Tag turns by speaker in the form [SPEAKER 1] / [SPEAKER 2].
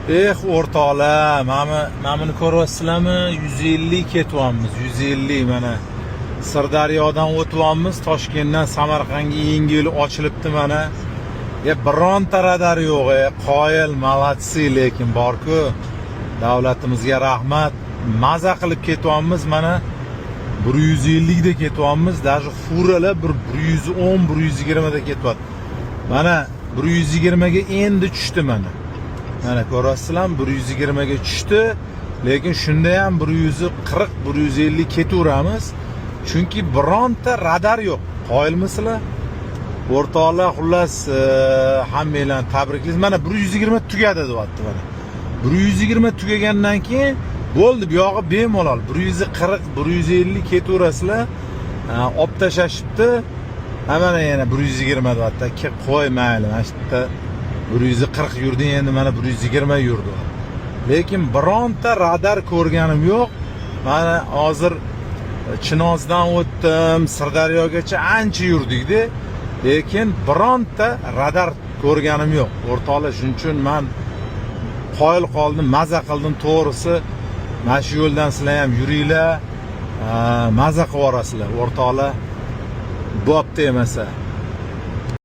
[SPEAKER 1] O'rtoqlar, mana buni ko'ryapsizlarmi? 150 ketyapmiz, 150 mana. Sirdaryodan o'tyapmiz, Toshkentdan Samarqandga yangi yo'l ochilibdi mana. Bironta radar yo'q, qoyil, molatsi, lekin bor-ku. Davlatimizga rahmat. Maza qilib ketyapmiz mana. 150 da ketyapmiz, даже furalar 110, 120 da ketyapti. Mana 120 ga endi tushdi mana. Mana ko'rasizlarmi, 120 ga tushdi, lekin shunda ham 140, 150 ketaveramiz. Chunki bironta radar yo'q. Qoyilmisizlar? O'rtoqlar, xullas hammanglarni tabriklaymiz. Mana 120 tugadi deyapti mana. 120 tugagandan keyin bo'ldi, bu yog'i bemalol 140, 150 ketaverasizlar. Olib tashashibdi. Mana yana 120 deyapti. Qo'y mayli, mana shu yerda 140 yurdi, endi mana 120 yurdi. Lekin bironta radar ko'rganim yo'q. Mana hozir Chinozdan o'tdim, Sirdaryogacha ancha yurdik-da, lekin bironta radar ko'rganim yo'q. O'rtoqlar, shuning uchun men qoyil qoldim, maza qildim to'g'risi. Mana shu yo'ldan sizlar ham yuringlar, maza qilib orasizlar, o'rtoqlar. Bo'pti emasa.